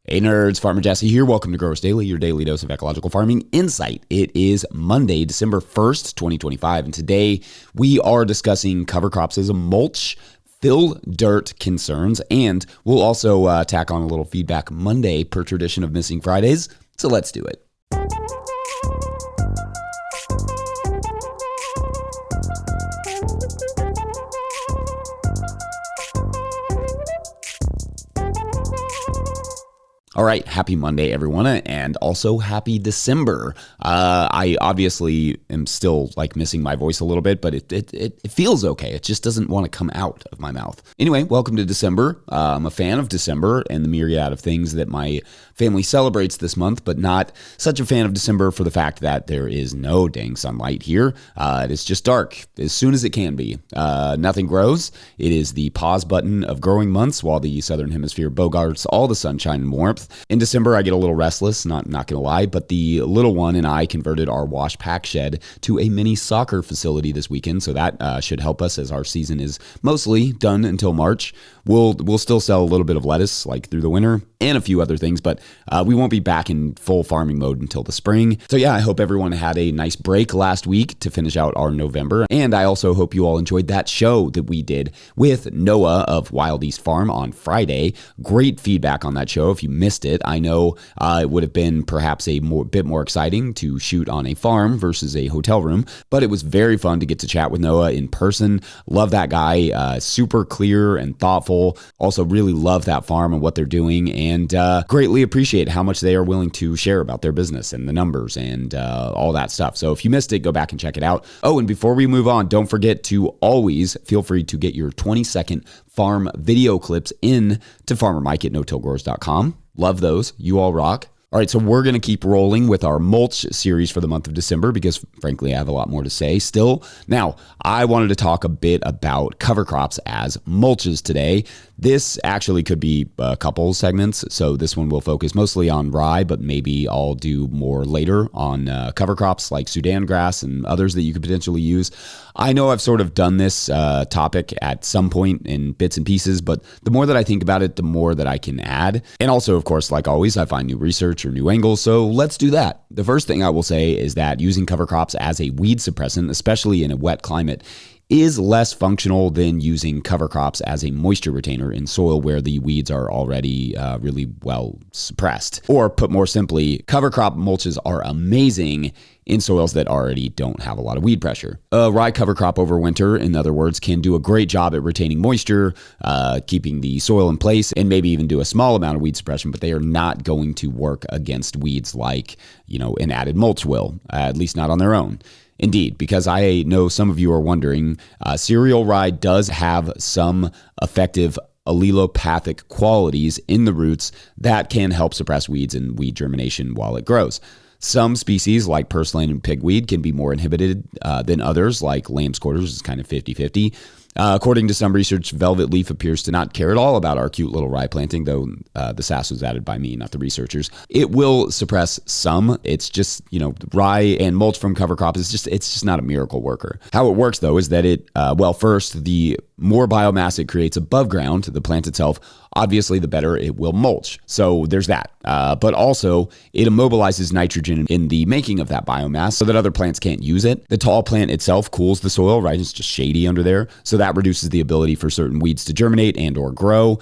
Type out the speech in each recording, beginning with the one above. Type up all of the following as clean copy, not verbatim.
Hey nerds, Farmer Jesse here. Welcome to Growers Daily, your daily dose of ecological farming insight. It is Monday, December 1st, 2025, and today we are discussing cover crops as a mulch, fill dirt concerns, and we'll also tack on a little feedback Monday per tradition of Missing Fridays. So let's do it. All right, happy Monday, everyone, and also happy December. I obviously am still missing my voice a little bit, but it feels okay. It just doesn't want to come out of my mouth. Anyway, welcome to December. I'm a fan of December and the myriad of things that my family celebrates this month, but not such a fan of December for the fact that there is no dang sunlight here. It is just dark as soon as it can be. Nothing grows. It is the pause button of growing months while the Southern Hemisphere bogarts all the sunshine and warmth. In December, I get a little restless, not going to lie, but the little one and I converted our wash pack shed to a mini soccer facility this weekend, so that should help us as our season is mostly done until March. We'll still sell a little bit of lettuce through the winter and a few other things, but we won't be back in full farming mode until the spring. So yeah, I hope everyone had a nice break last week to finish out our November, and I also hope you all enjoyed that show that we did with Noah of Wild East Farm on Friday. Great feedback on that show. If you missed it, I know it would have been perhaps a bit more exciting to shoot on a farm versus a hotel room, but it was very fun to get to chat with Noah in person. Love that guy, super clear and thoughtful. Also really love that farm and what they're doing, and greatly appreciate how much they are willing to share about their business and the numbers and all that stuff. So if you missed it, go back and check it out. Oh, and before we move on, don't forget to always feel free to get your 20-second farm video clips in to Farmer Mike at no-tillgrowers.com. Love those. You all rock. All right, so we're going to keep rolling with our mulch series for the month of December because, frankly, I have a lot more to say still. Now, I wanted to talk a bit about cover crops as mulches today. This actually could be a couple segments, so this one will focus mostly on rye, but maybe I'll do more later on cover crops like Sudan grass and others that you could potentially use. I know I've sort of done this topic at some point in bits and pieces, but the more that I think about it, the more that I can add. And also, of course, like always, I find new research or new angles, so let's do that. The first thing I will say is that using cover crops as a weed suppressant, especially in a wet climate, is less functional than using cover crops as a moisture retainer in soil where the weeds are already really well suppressed. Or put more simply, cover crop mulches are amazing in soils that already don't have a lot of weed pressure. A rye cover crop over winter, in other words, can do a great job at retaining moisture, keeping the soil in place, and maybe even do a small amount of weed suppression, but they are not going to work against weeds like, an added mulch will, at least not on their own. Indeed, because I know some of you are wondering, cereal rye does have some effective allelopathic qualities in the roots that can help suppress weeds and weed germination while it grows. Some species like purslane and pigweed can be more inhibited than others, like lamb's quarters is kind of 50-50. According to some research, velvet leaf appears to not care at all about our cute little rye planting, though the sass was added by me, not the researchers. It will suppress some. It's just, rye and mulch from cover crop it's just not a miracle worker. How it works, though, is that first, the more biomass it creates above ground, the plant itself, obviously the better it will mulch. So there's that. But also, it immobilizes nitrogen in the making of that biomass so that other plants can't use it. The tall plant itself cools the soil, right? It's just shady under there. So that reduces the ability for certain weeds to germinate and or grow.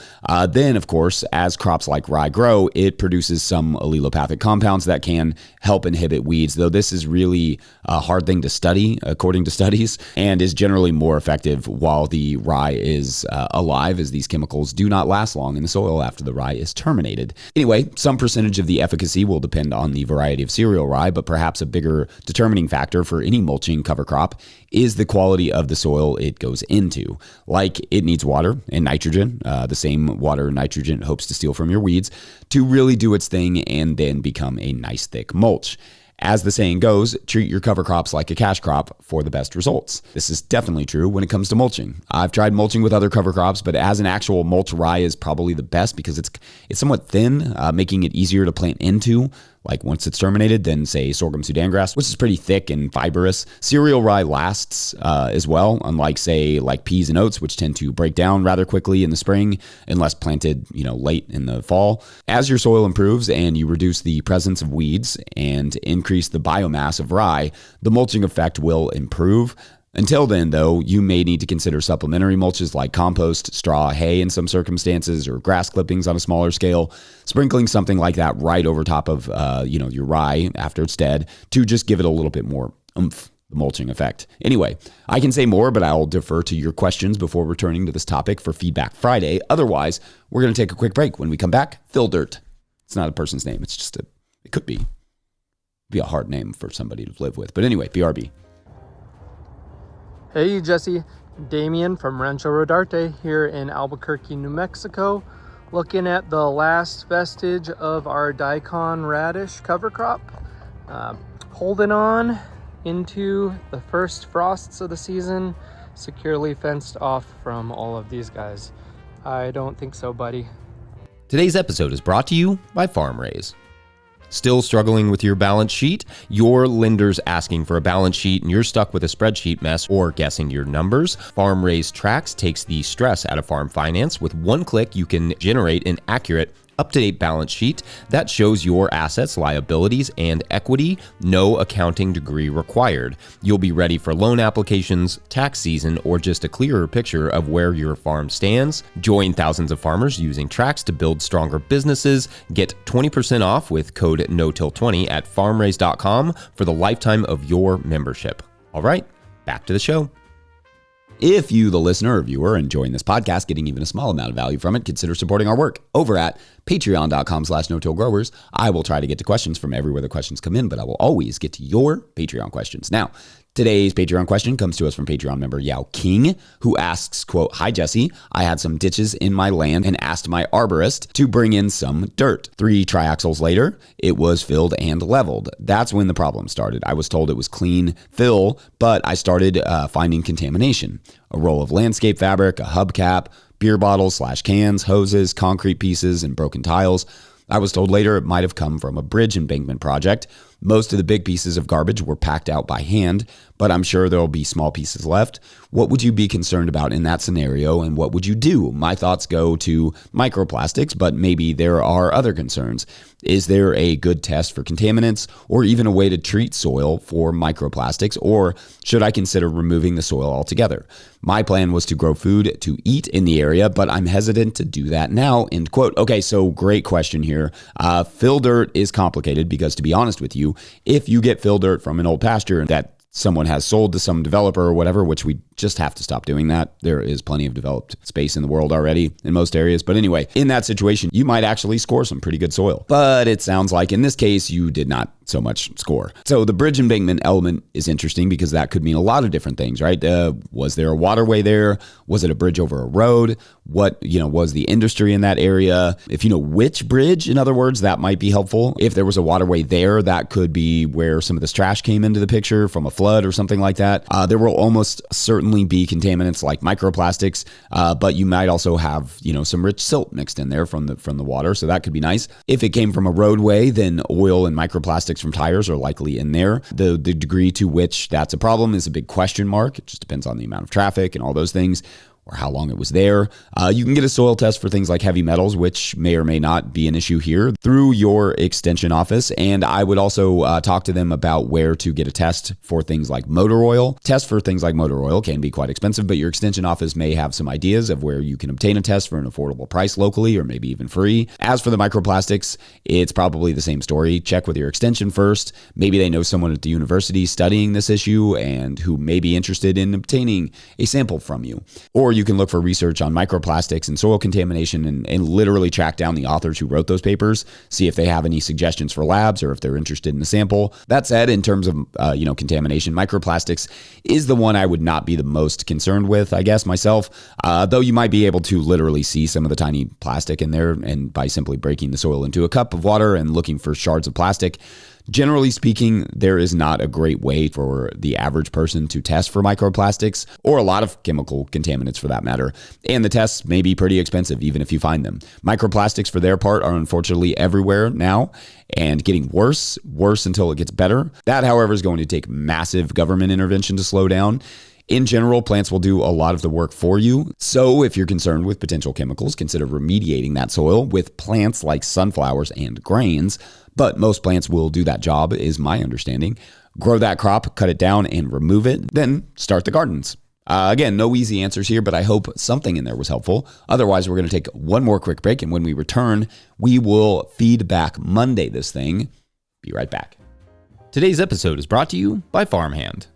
Then, of course, as crops like rye grow, it produces some allelopathic compounds that can help inhibit weeds, though this is really a hard thing to study, according to studies, and is generally more effective while the rye is alive, as these chemicals do not last long in the soil after the rye is terminated. Anyway, some percentage of the efficacy will depend on the variety of cereal rye, but perhaps a bigger determining factor for any mulching cover crop is the quality of the soil it goes into. Like, it needs water and nitrogen, the same water and nitrogen it hopes to steal from your weeds, to really do its thing and then become a nice thick mulch. As the saying goes, treat your cover crops like a cash crop for the best results. This is definitely true when it comes to mulching. I've tried mulching with other cover crops, but as an actual mulch, rye is probably the best because it's somewhat thin, making it easier to plant into. like once it's terminated, than say sorghum Sudan grass, which is pretty thick and fibrous. Cereal rye lasts as well, unlike say like peas and oats, which tend to break down rather quickly in the spring unless planted, late in the fall. As your soil improves and you reduce the presence of weeds and increase the biomass of rye, the mulching effect will improve. Until then, though, you may need to consider supplementary mulches like compost, straw, hay in some circumstances, or grass clippings on a smaller scale. Sprinkling something like that right over top of, your rye after it's dead to just give it a little bit more oomph, the mulching effect. Anyway, I can say more, but I'll defer to your questions before returning to this topic for Feedback Friday. Otherwise, we're going to take a quick break. When we come back, Fill Dirt. It's not a person's name. It's just it could be a hard name for somebody to live with. But anyway, BRB. Hey Jesse, Damian from Rancho Rodarte here in Albuquerque, New Mexico, looking at the last vestige of our daikon radish cover crop, holding on into the first frosts of the season, securely fenced off from all of these guys. I don't think so, buddy. Today's episode is brought to you by FarmRaise. Still struggling with your balance sheet? Your lender's asking for a balance sheet and you're stuck with a spreadsheet mess or guessing your numbers? FarmRaise Tracks takes the stress out of farm finance. With one click, you can generate an accurate, up-to-date balance sheet that shows your assets, liabilities, and equity. No accounting degree required. You'll be ready for loan applications, tax season, or just a clearer picture of where your farm stands. Join thousands of farmers using Tracks to build stronger businesses. Get 20% off with code NOTIL20 at farmraise.com for the lifetime of your membership. All right, back to the show. If you, the listener or viewer, are enjoying this podcast, getting even a small amount of value from it, consider supporting our work over at patreon.com/no-till-growers. I will try to get to questions from everywhere the questions come in, but I will always get to your Patreon questions. Now, today's Patreon question comes to us from Patreon member Yao King, who asks, quote, "Hi, Jesse. I had some ditches in my land and asked my arborist to bring in some dirt. 3 triaxles later, it was filled and leveled. That's when the problem started. I was told it was clean fill, but I started finding contamination. A roll of landscape fabric, a hubcap, beer bottles/cans, hoses, concrete pieces, and broken tiles. I was told later it might have come from a bridge embankment project. Most of the big pieces of garbage were packed out by hand, but I'm sure there'll be small pieces left. What would you be concerned about in that scenario, and what would you do? My thoughts go to microplastics, but maybe there are other concerns. Is there a good test for contaminants, or even a way to treat soil for microplastics, or should I consider removing the soil altogether? My plan was to grow food to eat in the area, but I'm hesitant to do that now," end quote. Okay, so great question here. Fill dirt is complicated because, to be honest with you, if you get fill dirt from an old pasture that someone has sold to some developer or whatever, which we just have to stop doing that. There is plenty of developed space in the world already in most areas. But anyway, in that situation, you might actually score some pretty good soil. But it sounds like in this case, you did not so much score. So the bridge embankment element is interesting because that could mean a lot of different things, right? Was there a waterway there? Was it a bridge over a road? What, was the industry in that area? If you know which bridge, in other words, that might be helpful. If there was a waterway there, that could be where some of this trash came into the picture from a flood or something like that. There will almost certainly be contaminants like microplastics, but you might also have, some rich silt mixed in there from the water. So that could be nice. If it came from a roadway, then oil and microplastics from tires are likely in there. The degree to which that's a problem is a big question mark. It just depends on the amount of traffic and all those things, or how long it was there. You can get a soil test for things like heavy metals, which may or may not be an issue here, through your extension office. And I would also talk to them about where to get a test for things like motor oil. Tests for things like motor oil can be quite expensive, but your extension office may have some ideas of where you can obtain a test for an affordable price locally, or maybe even free. As for the microplastics, it's probably the same story. Check with your extension first. Maybe they know someone at the university studying this issue and who may be interested in obtaining a sample from you. Or you can look for research on microplastics and soil contamination and literally track down the authors who wrote those papers, see if they have any suggestions for labs or if they're interested in a sample. That said, in terms of, contamination, microplastics is the one I would not be the most concerned with, I guess, myself, though you might be able to literally see some of the tiny plastic in there, and by simply breaking the soil into a cup of water and looking for shards of plastic. Generally speaking, there is not a great way for the average person to test for microplastics, or a lot of chemical contaminants for that matter. And the tests may be pretty expensive, even if you find them. Microplastics, for their part, are unfortunately everywhere now and getting worse until it gets better. That, however, is going to take massive government intervention to slow down. In general, plants will do a lot of the work for you. So if you're concerned with potential chemicals, consider remediating that soil with plants like sunflowers and grains. But most plants will do that job, is my understanding. Grow that crop, cut it down, and remove it. Then start the gardens. Again, no easy answers here, but I hope something in there was helpful. Otherwise, we're going to take one more quick break. And when we return, we will Feedback Monday this thing. Be right back. Today's episode is brought to you by Farmhand.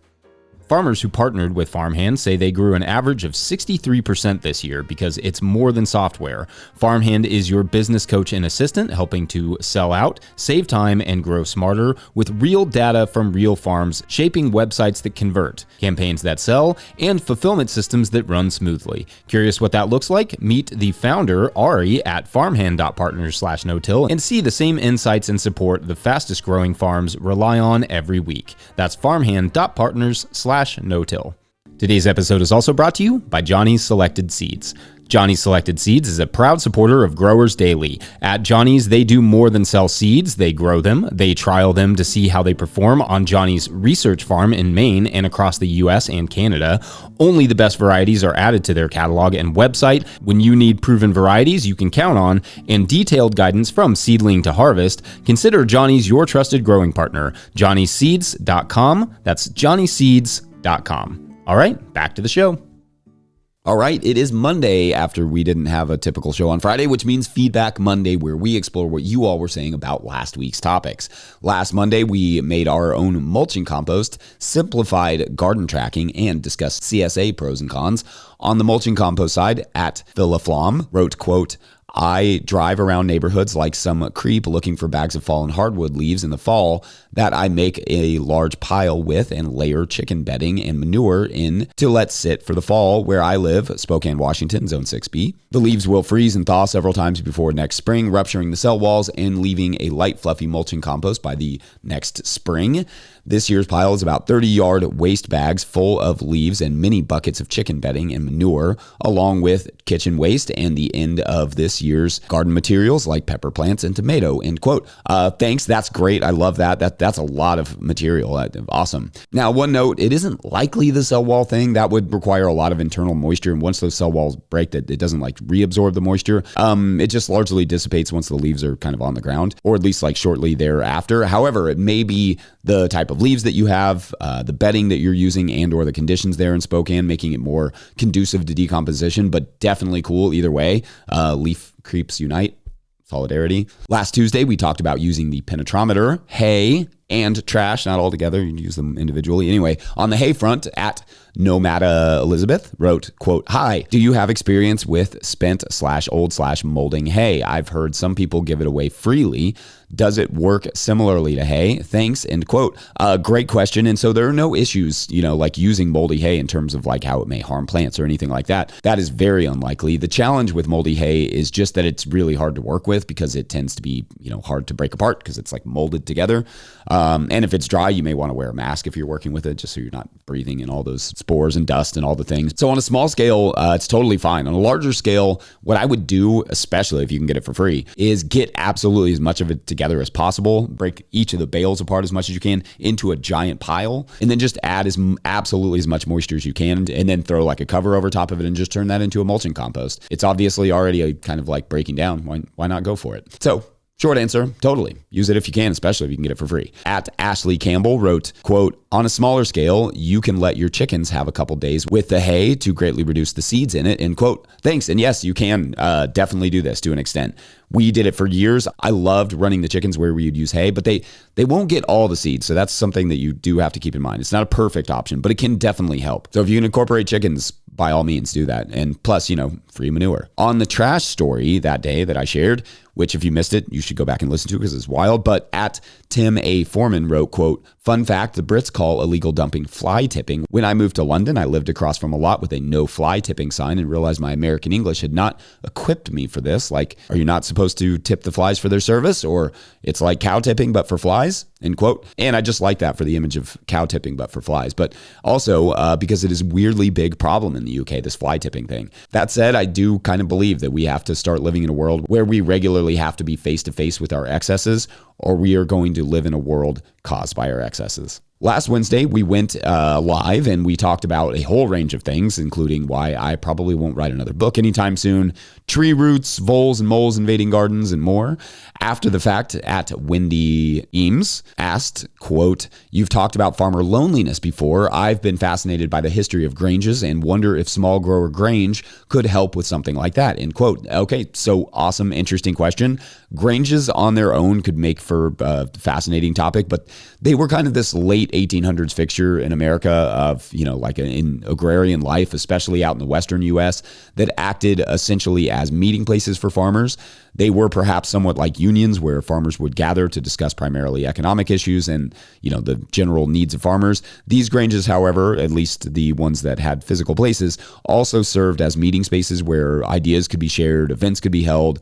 Farmers who partnered with Farmhand say they grew an average of 63% this year because it's more than software. Farmhand is your business coach and assistant, helping to sell out, save time, and grow smarter with real data from real farms, shaping websites that convert, campaigns that sell, and fulfillment systems that run smoothly. Curious what that looks like? Meet the founder, Ari, at farmhand.partners/no-till and see the same insights and support the fastest growing farms rely on every week. That's farmhand.partners/no-till. Today's episode is also brought to you by Johnny's Selected Seeds. Johnny's Selected Seeds is a proud supporter of Growers Daily. At Johnny's, they do more than sell seeds. They grow them. They trial them to see how they perform on Johnny's research farm in Maine and across the US and Canada. Only the best varieties are added to their catalog and website. When you need proven varieties you can count on and detailed guidance from seedling to harvest, consider Johnny's your trusted growing partner. JohnnySeeds.com. That's JohnnySeeds.com. All right, back to the show. All right, it is Monday after we didn't have a typical show on Friday, which means Feedback Monday, where we explore what you all were saying about last week's topics. Last Monday, we made our own mulching compost, simplified garden tracking, and discussed CSA pros and cons. On the mulching compost side, at Philaflom wrote, quote, I drive around neighborhoods like some creep looking for bags of fallen hardwood leaves in the fall that I make a large pile with and layer chicken bedding and manure in to let sit for the fall. Where I live, Spokane, Washington, Zone 6B. The leaves will freeze and thaw several times before next spring, rupturing the cell walls and leaving a light, fluffy mulching compost by the next spring. This year's pile is about 30-yard waste bags full of leaves and mini buckets of chicken bedding and manure, along with kitchen waste and the end of this year's garden materials like pepper plants and tomato, end quote. Thanks, that's great. I love that. That's a lot of material. Awesome. Now, one note, it isn't likely the cell wall thing. That would require a lot of internal moisture, and once those cell walls break, that it doesn't like reabsorb the moisture. It just largely dissipates once the leaves are kind of on the ground, or at least like shortly thereafter. However, it may be the type of leaves that you have, the bedding that you're using, and or the conditions there in Spokane, making it more conducive to decomposition, but definitely cool either way. Leaf creeps unite. Solidarity. Last Tuesday, we talked about using the penetrometer, hay, and trash, not all together. You can use them individually. Anyway, on the hay front, at Nomada Elizabeth wrote, quote, hi, do you have experience with spent/old/molding hay? I've heard some people give it away freely. Does it work similarly to hay? Thanks, end quote. Great question. And so there are no issues, like using moldy hay in terms of like how it may harm plants or anything like that. That is very unlikely. The challenge with moldy hay is just that it's really hard to work with because it tends to be, hard to break apart because it's like molded together. And if it's dry, you may want to wear a mask if you're working with it, just so you're not breathing in all those spores and dust and all the things. So on a small scale, it's totally fine. On a larger scale, what I would do, especially if you can get it for free, is get absolutely as much of it together as possible. Break each of the bales apart as much as you can into a giant pile, and then just add absolutely as much moisture as you can, and then throw like a cover over top of it and just turn that into a mulching compost. It's obviously already kind of like breaking down. Why not go for it? So short answer, totally. Use it if you can, especially if you can get it for free. At Ashley Campbell wrote, quote, on a smaller scale, you can let your chickens have a couple days with the hay to greatly reduce the seeds in it, end quote. Thanks. And yes, you can definitely do this to an extent. We did it for years. I loved running the chickens where we would use hay, but they won't get all the seeds. So that's something that you do have to keep in mind. It's not a perfect option, but it can definitely help. So if you can incorporate chickens, by all means do that. And plus, free manure. On the trash story that day that I shared, which if you missed it, you should go back and listen to because it's wild. But at Tim A. Foreman wrote, quote, "Fun fact, the Brits call illegal dumping fly tipping. When I moved to London, I lived across from a lot with a no fly tipping sign and realized my American English had not equipped me for this. Like, are you not supposed to tip the flies for their service? Or it's like cow tipping, but for flies?" End quote. And I just like that for the image of cow tipping, but for flies. But also because it is a weirdly big problem in the UK, this fly tipping thing. That said, I do kind of believe that we have to start living in a world where we regularly have to be face to face with our excesses, or we are going to live in a world caused by our excesses. Last Wednesday, we went live and we talked about a whole range of things, including why I probably won't write another book anytime soon, tree roots, voles and moles invading gardens, and more. After the fact, at Wendy Eames asked, quote, "You've talked about farmer loneliness before. I've been fascinated by the history of granges and wonder if small grower grange could help with something like that," end quote. Okay, so awesome, interesting question. Granges on their own could make for a fascinating topic, but they were kind of this late 1800s fixture in America of, like in agrarian life, especially out in the Western U.S., that acted essentially as meeting places for farmers. They were perhaps somewhat like unions where farmers would gather to discuss primarily economic issues and, the general needs of farmers. These granges, however, at least the ones that had physical places, also served as meeting spaces where ideas could be shared, events could be held.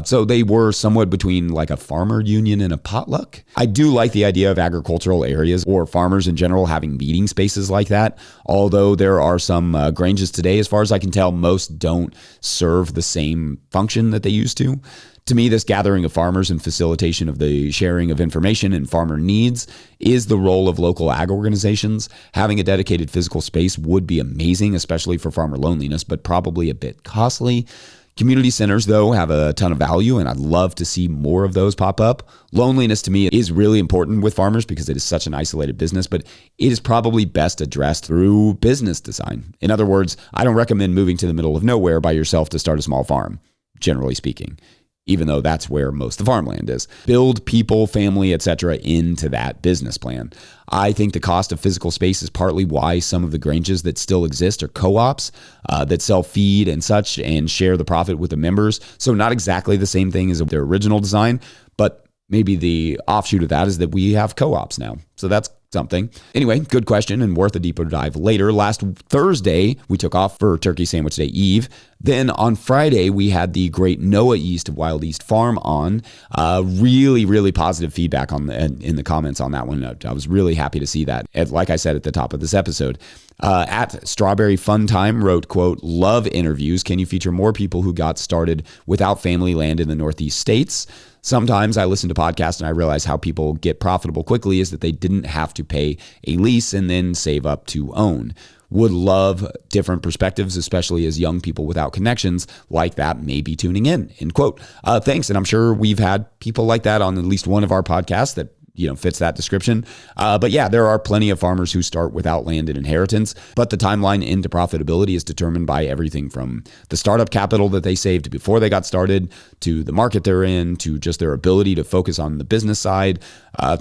So they were somewhat between like a farmer union and a potluck. I do like the idea of agricultural areas or farmers in general having meeting spaces like that. Although there are some granges today, as far as I can tell, most don't serve the same function that they used to. To me, this gathering of farmers and facilitation of the sharing of information and farmer needs is the role of local ag organizations. Having a dedicated physical space would be amazing, especially for farmer loneliness, but probably a bit costly. Community centers, though, have a ton of value, and I'd love to see more of those pop up. Loneliness, to me, is really important with farmers because it is such an isolated business, but it is probably best addressed through business design. In other words, I don't recommend moving to the middle of nowhere by yourself to start a small farm, generally speaking, even though that's where most of the farmland is. Build people, family, etc. into that business plan. I think the cost of physical space is partly why some of the granges that still exist are co-ops that sell feed and such and share the profit with the members. So not exactly the same thing as their original design, but maybe the offshoot of that is that we have co-ops now. So that's something. Anyway, good question and worth a deeper dive later. Last Thursday, we took off for Turkey Sandwich Day Eve. Then on Friday, we had the great Noah East of Wild East Farm on. Really, really positive feedback in the comments on that one. I was really happy to see that. Like I said at the top of this episode, at Strawberry Fun Time wrote, quote, "Love interviews. Can you feature more people who got started without family land in the Northeast states? Sometimes I listen to podcasts and I realize how people get profitable quickly is that they didn't have to pay a lease and then save up to own. Would love different perspectives, especially as young people without connections like that may be tuning in," end quote. Thanks. And I'm sure we've had people like that on at least one of our podcasts that fits that description. But yeah, there are plenty of farmers who start without land and inheritance, but the timeline into profitability is determined by everything from the startup capital that they saved before they got started, to the market they're in, to just their ability to focus on the business side,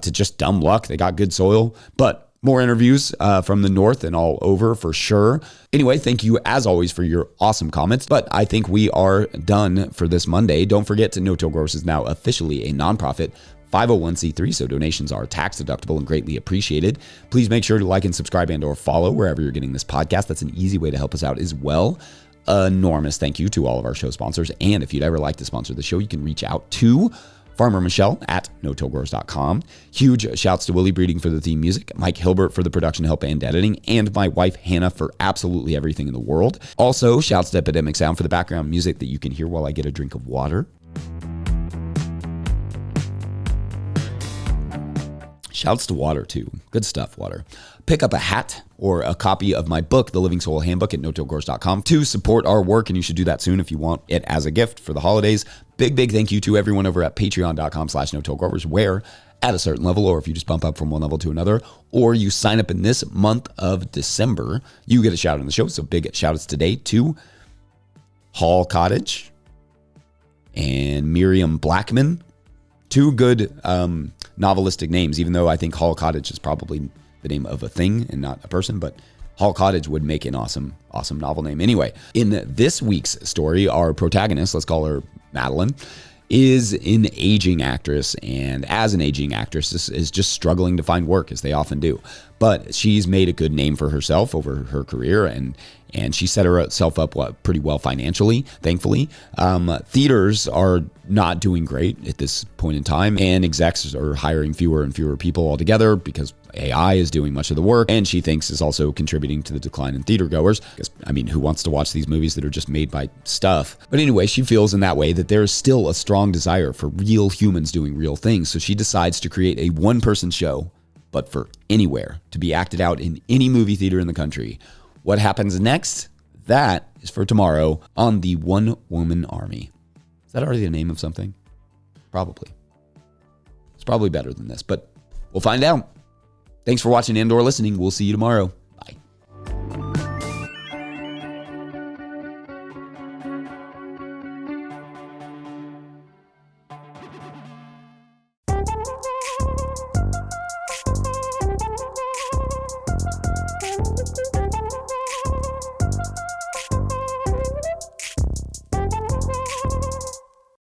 to just dumb luck. They got good soil, but more interviews from the north and all over for sure. Anyway, thank you as always for your awesome comments, but I think we are done for this Monday. Don't forget to No Till Growers is now officially a nonprofit 501c3, so donations are tax deductible and greatly appreciated. Please make sure to like and subscribe and or follow wherever you're getting this podcast. That's an easy way to help us out as well. Enormous thank you to all of our show sponsors. And if you'd ever like to sponsor the show, you can reach out to Farmer Michelle at notillgrowers.com. Huge shouts to Willie Breeding for the theme music, Mike Hilbert for the production help and editing, and my wife Hannah for absolutely everything in the world. Also, shouts to Epidemic Sound for the background music that you can hear while I get a drink of water. Shouts to Water, too. Good stuff, Water. Pick up a hat or a copy of my book, The Living Soil Handbook, at notillgrowers.com to support our work, and you should do that soon if you want it as a gift for the holidays. Big thank you to everyone over at patreon.com/notillgrowers, where at a certain level, or if you just bump up from one level to another, or you sign up in this month of December, you get a shout out on the show. So big shout outs today to Hall Cottage and Miriam Blackman. Two good novelistic names, even though I think Hall Cottage is probably the name of a thing and not a person, but Hall Cottage would make an awesome novel name. Anyway, in this week's story, our protagonist, let's call her Madeline, is an aging actress, and as an aging actress is just struggling to find work, as they often do. But she's made a good name for herself over her career, and she set herself up pretty well financially, thankfully. Theaters are not doing great at this point in time, and execs are hiring fewer and fewer people altogether because AI is doing much of the work, and she thinks is also contributing to the decline in theater goers. Because, I mean, who wants to watch these movies that are just made by stuff? But anyway, she feels in that way that there is still a strong desire for real humans doing real things, so she decides to create a one-person show, but for anywhere, to be acted out in any movie theater in the country. What happens next? That is for tomorrow on the One Woman Army. Is that already the name of something? Probably. It's probably better than this, but we'll find out. Thanks for watching and/or listening. We'll see you tomorrow.